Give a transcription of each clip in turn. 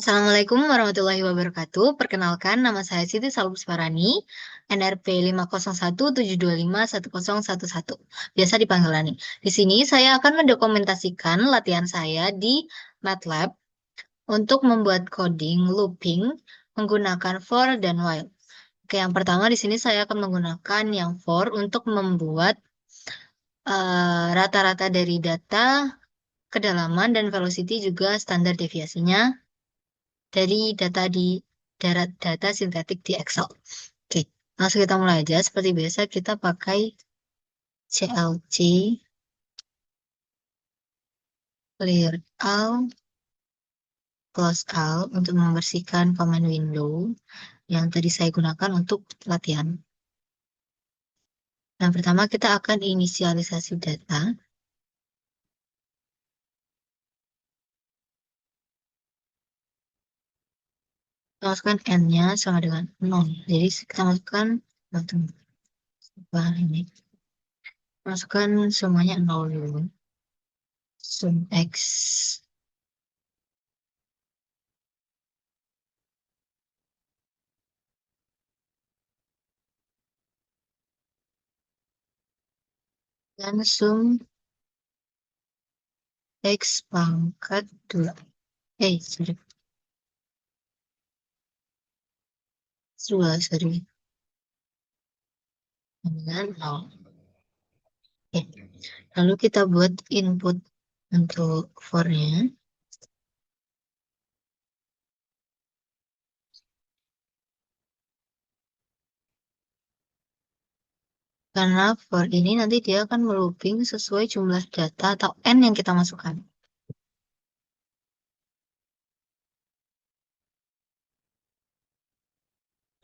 Assalamualaikum warahmatullahi wabarakatuh. Perkenalkan, nama saya Siti Salubus Farani, NRP 50172510111. Biasa dipanggil Rani. Di sini saya akan mendokumentasikan latihan saya di MATLAB untuk membuat coding looping menggunakan for dan while. Oke, yang pertama di sini saya akan menggunakan yang for untuk membuat rata-rata dari data, kedalaman, dan velocity juga standar deviasinya dari data di data sintetik di Excel. Oke, langsung kita mulai aja. Seperti biasa kita pakai CLC, clear all, close all untuk membersihkan command window yang tadi saya gunakan untuk latihan. Yang pertama kita akan inisialisasi data. Kita masukkan N-nya sama dengan 0. Jadi kita masukkan ini. Masukkan semuanya 0 dulu. Sum X dan sum X pangkat 2. Sorry. 2, sorry. Dengan 0. Oke. Lalu kita buat input untuk for-nya. Karena for ini nanti dia akan melooping sesuai jumlah data atau N yang kita masukkan.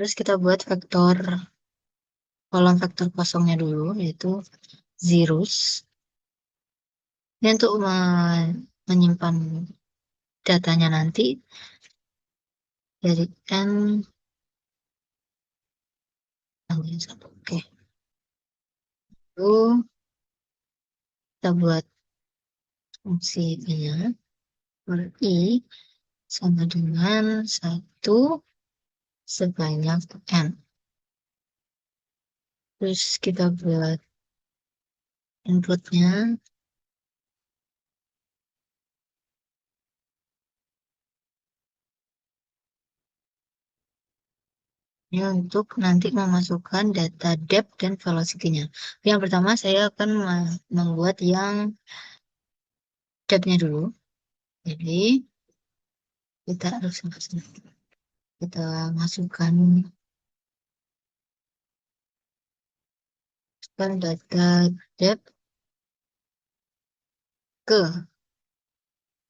Terus kita buat vektor kolom vektor kosongnya dulu, yaitu zeros. Ini untuk menyimpan datanya nanti dari N sampai 1. Oke. Lalu kita buat fungsinya for I sama dengan 1 sebanyak N. Terus kita buat inputnya. Ini untuk nanti memasukkan data depth dan velocity-nya. Yang pertama saya akan membuat yang depth-nya dulu. Jadi kita harus kita masukkan data depth ke,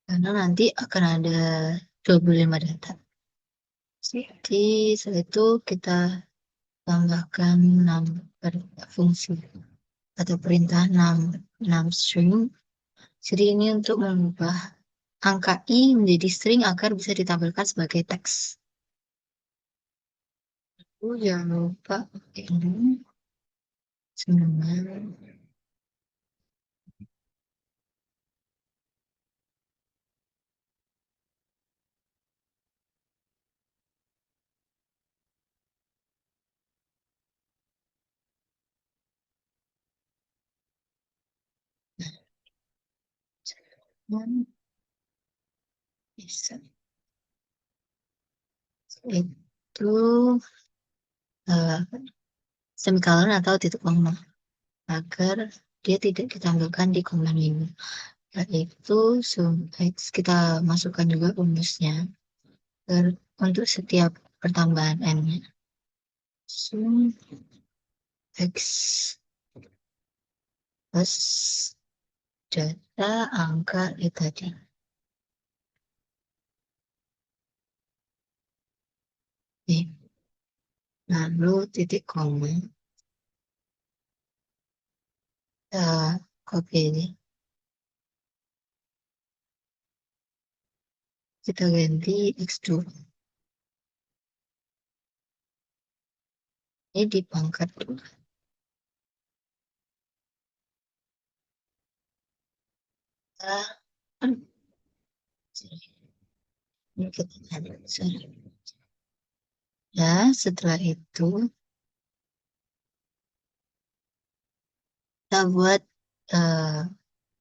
karena nanti akan ada 25 data. Jadi setelah itu kita tambahkan number fungsi atau perintah num string. Jadi ini untuk mengubah angka I menjadi string agar bisa ditampilkan sebagai teks. Jangan lupa ini dengan bisa itu uh, semikolon atau titik koma agar dia tidak ditampilkan di command window. Yaitu sum x kita masukkan juga rumusnya untuk setiap pertambahan n-nya. Sum x plus data angka itu tadi. Lalu titik koma. Copy ini. Kita ganti X2. Ini di pangkat 2. Kita Ini kita ada, sorry. Ya, setelah itu kita buat eh,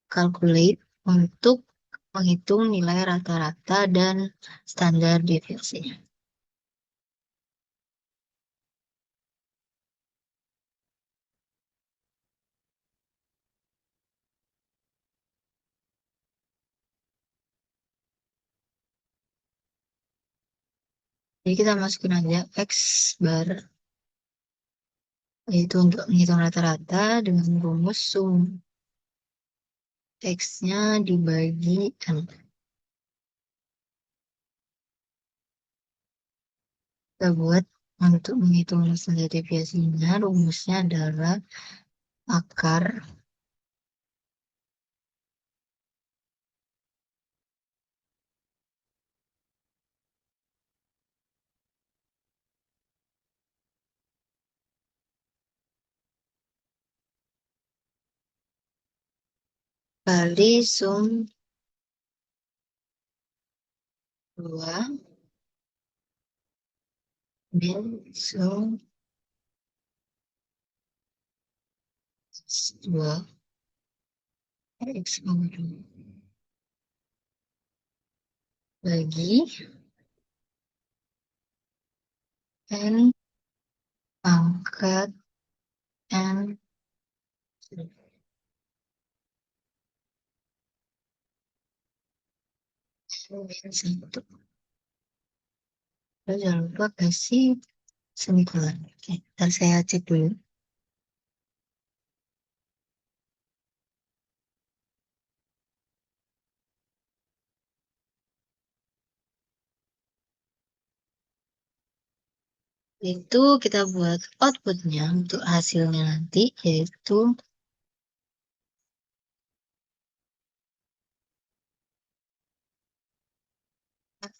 calculate untuk menghitung nilai rata-rata dan standar deviasinya. Jadi kita masukin aja X bar, yaitu untuk menghitung rata-rata dengan rumus sum X-nya dibagi N. Kita buat untuk menghitung standar deviasinya, rumusnya adalah akar kali sum 2 min sum X2 X pangkat bagi N pangkat N min 1. Terus jangan lupa kasih semikolon. Oke, ntar saya cek dulu. Itu kita buat outputnya untuk hasilnya nanti, yaitu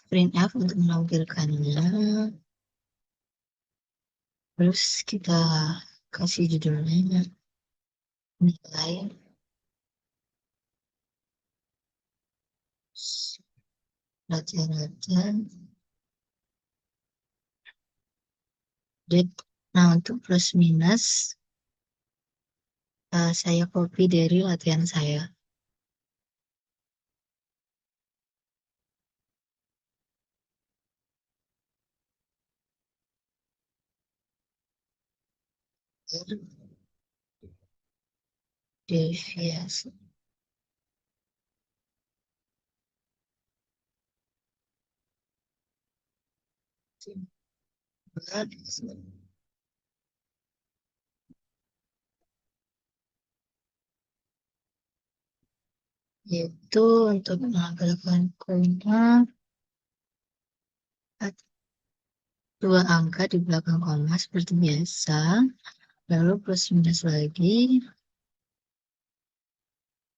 printf untuk menampilkannya. Terus kita kasih judulnya nilai rata-rata date. Nah, untuk plus minus saya copy dari latihan saya. Deviasi. Yaitu untuk mengambilkan koma dua angka di belakang koma seperti biasa, lalu plus minus lagi,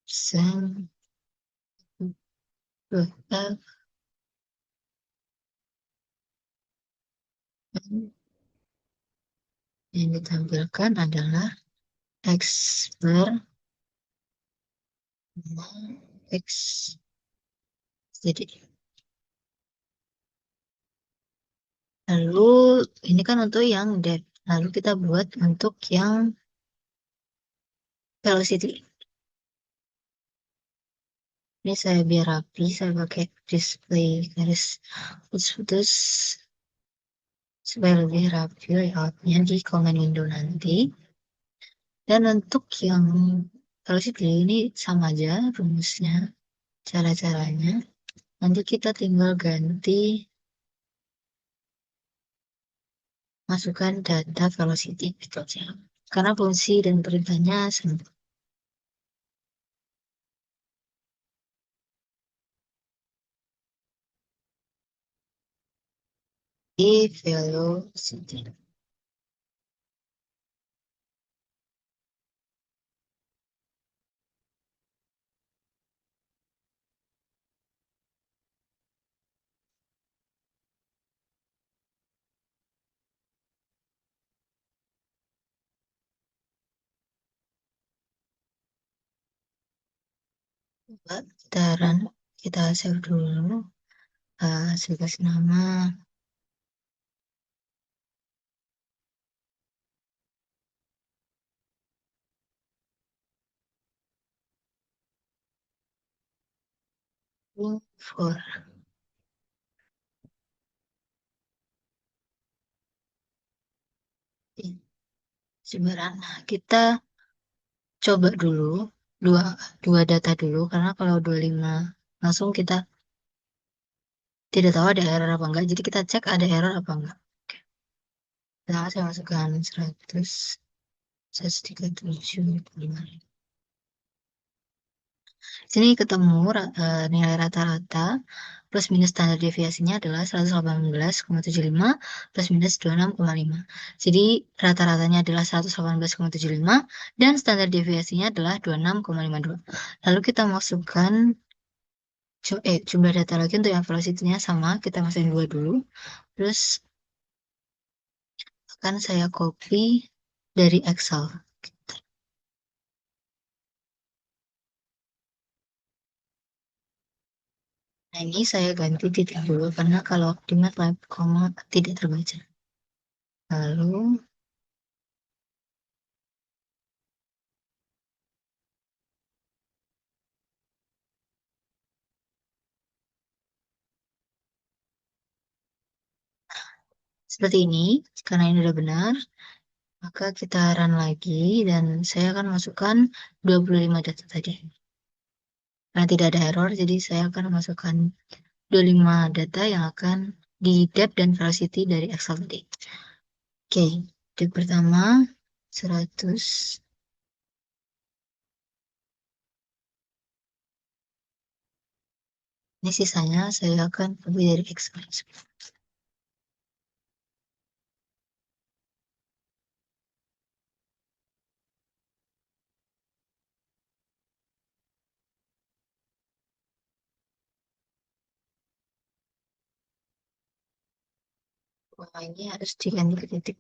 persen, F, yang ditampilkan adalah X bar X. Jadi, lalu ini kan untuk yang depth. Lalu kita buat untuk yang velocity. Ini saya biar rapi, saya pakai display garis putus-putus supaya lebih rapi layoutnya di komen window nanti. Dan untuk yang velocity ini sama aja rumusnya, cara-caranya. Nanti kita tinggal ganti masukkan data velocity gitu aja. Karena fungsi dan perintahnya sama. Di velocity. Kita run, kita save dulu. Saya kasih nama for sebenarnya kita coba dulu dua dua data dulu karena kalau 25 langsung kita tidak tahu ada error apa enggak. Jadi kita cek ada error apa enggak. Oke. Pertama saya masukkan 137,5. Sini ketemu nilai rata-rata plus minus standar deviasinya adalah 118,75 plus minus 26,5. Jadi rata-ratanya adalah 118,75 dan standar deviasinya adalah 26,52. Lalu kita masukkan jumlah data lagi untuk yang velocity-nya sama, kita masukin dua dulu. Terus akan saya copy dari Excel. Nah, ini saya ganti titik dulu karena kalau di MATLAB, koma tidak terbaca. Lalu, seperti ini, karena ini udah benar, maka kita run lagi dan saya akan masukkan 25 data tadi. Karena tidak ada error, jadi saya akan masukkan 25 data yang akan di depth dan velocity dari Excel tadi. Oke, depth pertama 100. Ini sisanya saya akan copy dari Excel. Wah, ini harus diganti ke titik.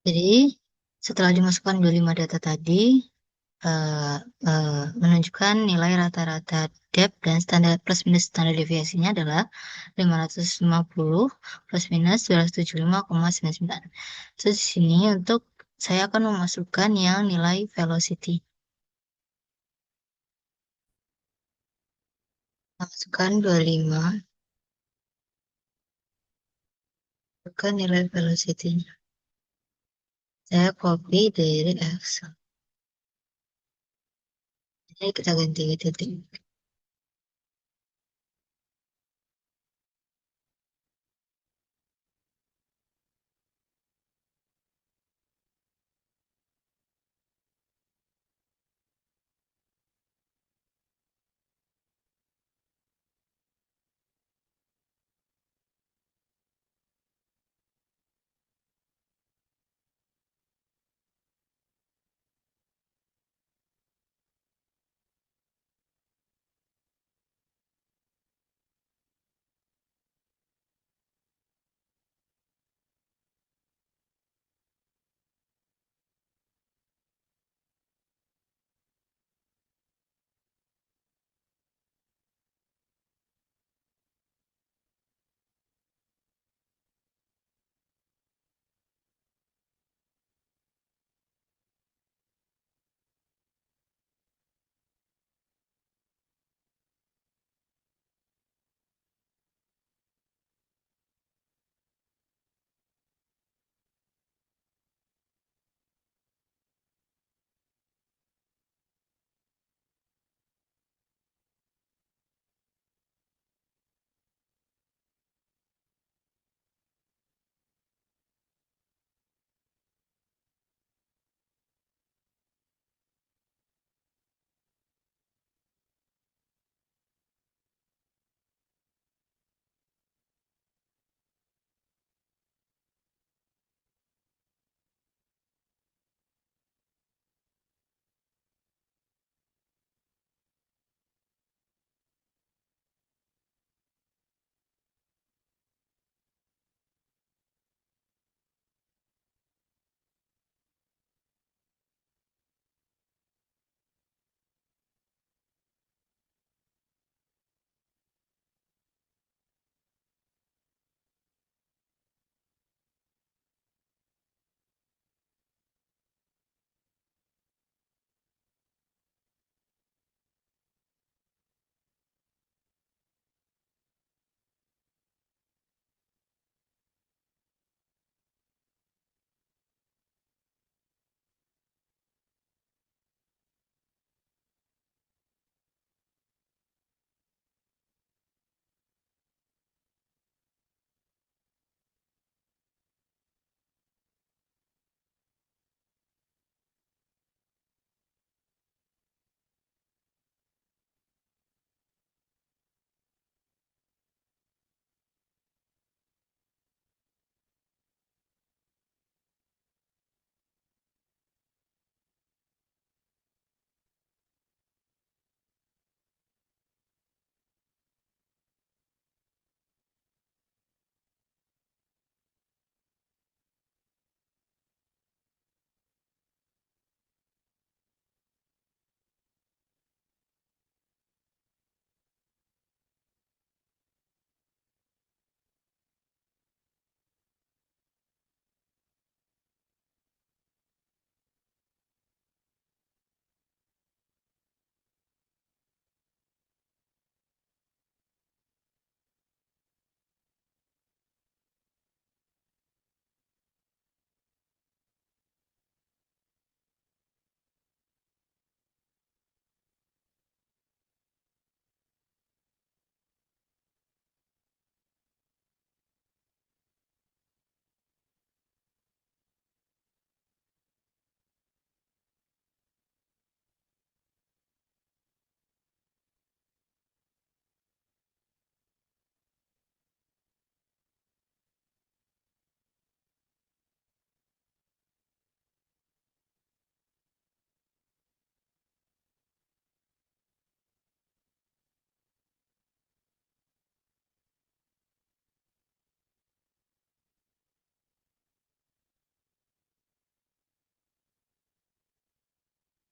Jadi, setelah dimasukkan 25 data tadi, eh, menunjukkan nilai rata-rata depth dan standar plus minus standar deviasinya adalah 550 plus minus 275,99. Terus di sini untuk saya akan memasukkan yang nilai velocity. Masukkan 25, masukkan nilai velocity-nya. Saya copy dari Excel. Jadi kita ganti ke titik.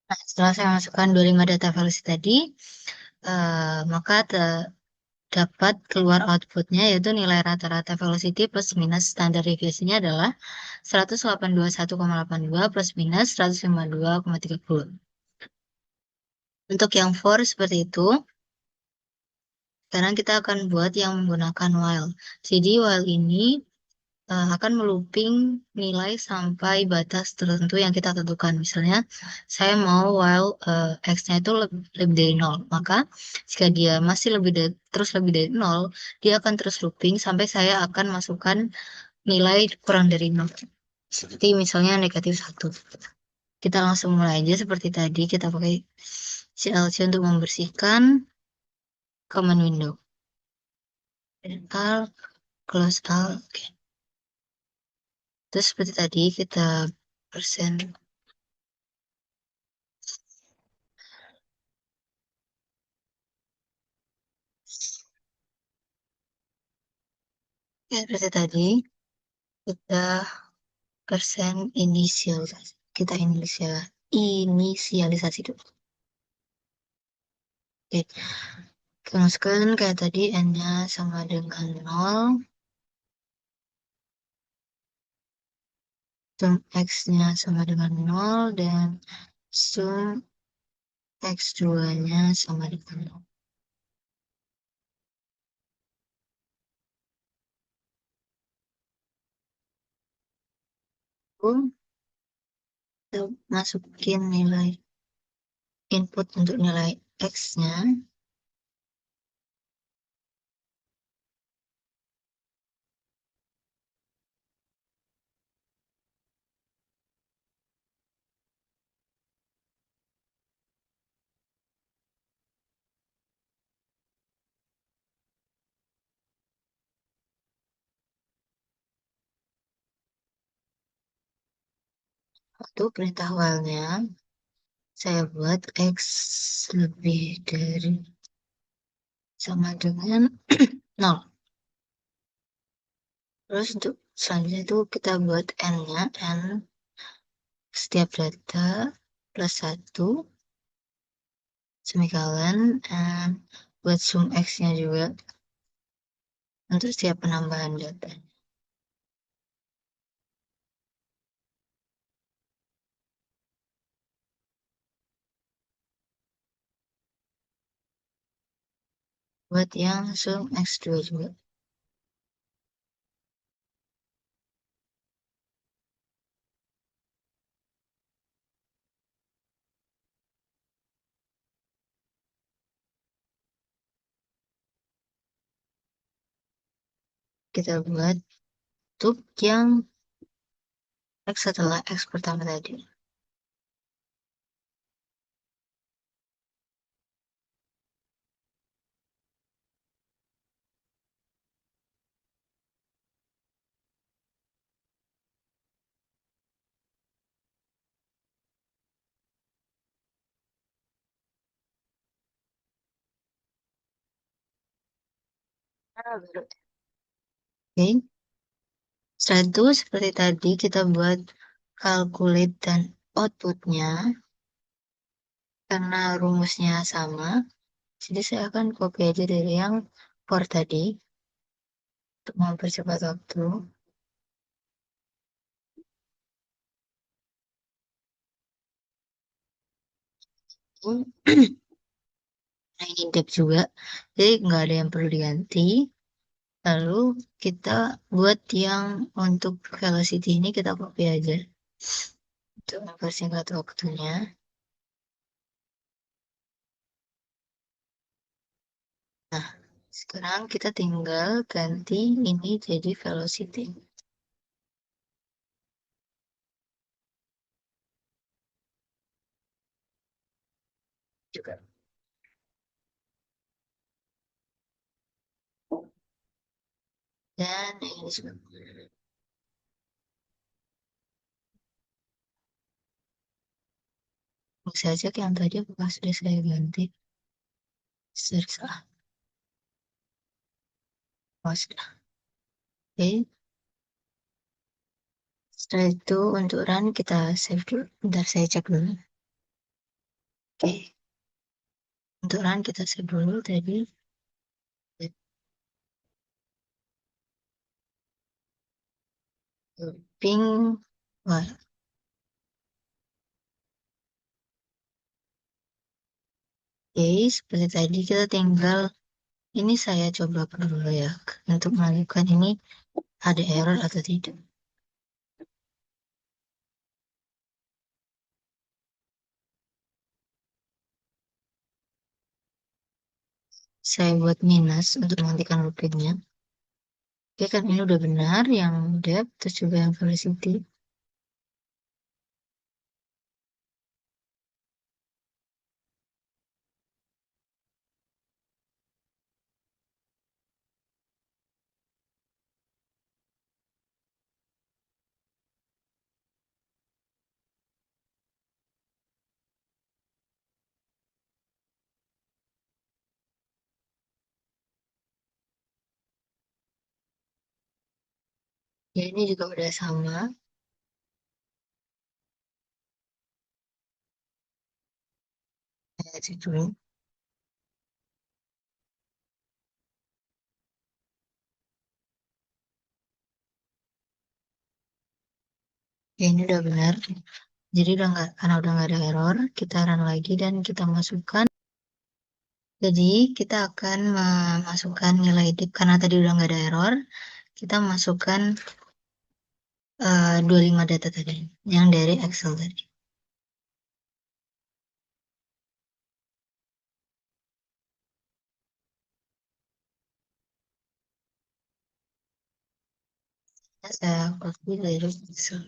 Nah, setelah saya masukkan 25 data values tadi, maka dapat keluar outputnya yaitu nilai rata-rata velocity plus minus standar deviasinya adalah 10821,82 plus minus 152,30. Untuk yang for seperti itu, sekarang kita akan buat yang menggunakan while. Jadi while ini akan melooping nilai sampai batas tertentu yang kita tentukan. Misalnya, saya mau while x-nya itu lebih dari nol. Maka, jika dia masih terus lebih dari nol, dia akan terus looping sampai saya akan masukkan nilai kurang dari nol. Seperti misalnya negatif satu. Kita langsung mulai aja seperti tadi. Kita pakai CLC untuk membersihkan command window. Al, close al, oke. Terus seperti tadi kita persen. Ya, seperti tadi kita persen inisialisasi. Kita inisialisasi dulu. Oke. Kita masukkan kayak tadi n-nya sama dengan 0, sum x-nya sama dengan 0, dan sum x2-nya sama dengan 0. Lalu kita masukin nilai input untuk nilai x-nya. Waktu perintah while-nya, saya buat x lebih dari sama dengan 0. Terus untuk selanjutnya itu kita buat n-nya, n setiap data plus 1, semikolon, and buat sum x-nya juga untuk setiap penambahan data. Buat yang sum x2 juga. Kita buat untuk yang x setelah x pertama tadi. Oke. Setelah itu seperti tadi kita buat calculate dan outputnya karena rumusnya sama. Jadi saya akan copy aja dari yang for tadi untuk mempercepat waktu. Nah, ini depth juga. Jadi nggak ada yang perlu diganti. Lalu kita buat yang untuk velocity ini kita copy aja. Untuk mempersingkat waktunya. Nah, sekarang kita tinggal ganti ini jadi velocity. Juga. Dan ini juga. Bisa cek yang tadi apakah sudah saya ganti. Search ah. Oh, sudah. Oke. Setelah itu untuk run kita save dulu. Bentar saya cek dulu. Oke, untuk run kita save dulu tadi. Ping. Wah, oke, seperti tadi kita tinggal ini saya coba dulu ya untuk melakukan ini ada error atau tidak. Saya buat minus untuk menghentikan loopingnya. Oke kan ini udah benar yang depth terus juga yang velocity. Ya ini juga udah sama. Saya cek dulu. Ya ini udah benar. Jadi udah nggak karena udah nggak ada error, kita run lagi dan kita masukkan. Jadi kita akan memasukkan nilai dip karena tadi udah nggak ada error. Kita masukkan 25 data tadi yang dari Excel tadi. Saya copy dari Excel.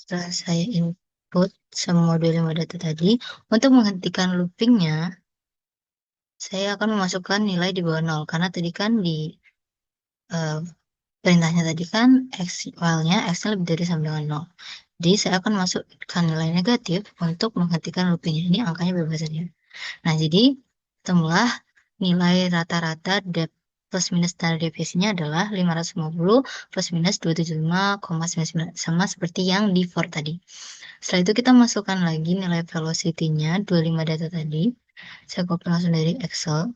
Setelah saya input semua 25 data tadi, untuk menghentikan loopingnya, saya akan memasukkan nilai di bawah nol. Karena tadi kan di eh, perintahnya tadi kan X filenya X-nya lebih dari sama dengan nol. Jadi saya akan masukkan nilai negatif untuk menghentikan loopingnya. Ini angkanya bebas saja. Nah, jadi temulah nilai rata-rata plus minus standar deviasinya adalah 550 plus minus 275,99 sama seperti yang di for tadi. Setelah itu kita masukkan lagi nilai velocity-nya 25 data tadi. Saya copy langsung dari Excel.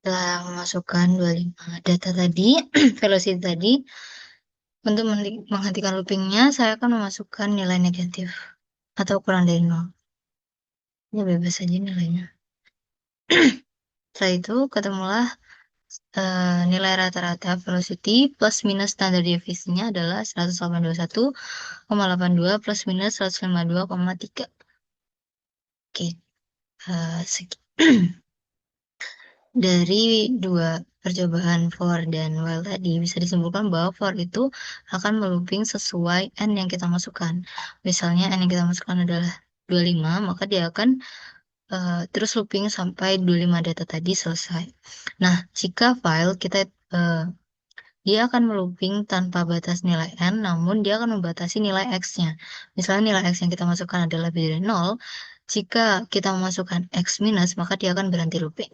Setelah memasukkan 25 data tadi, velocity tadi, untuk menghentikan loopingnya, saya akan memasukkan nilai negatif atau kurang dari 0. Ya bebas saja nilainya. Setelah itu ketemulah nilai rata-rata velocity plus minus standar deviasinya adalah 181,82 plus minus 152,3. Oke, dari dua percobaan for dan while tadi bisa disimpulkan bahwa for itu akan melooping sesuai n yang kita masukkan. Misalnya n yang kita masukkan adalah 25, maka dia akan terus looping sampai 25 data tadi selesai. Nah, jika file kita dia akan melooping tanpa batas nilai n, namun dia akan membatasi nilai x-nya. Misalnya nilai x yang kita masukkan adalah lebih dari 0, jika kita memasukkan x minus, maka dia akan berhenti looping.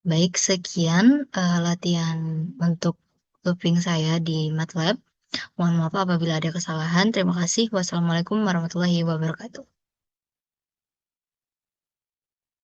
Baik, sekian latihan untuk looping saya di MATLAB. Mohon maaf apabila ada kesalahan. Terima kasih. Wassalamualaikum warahmatullahi wabarakatuh.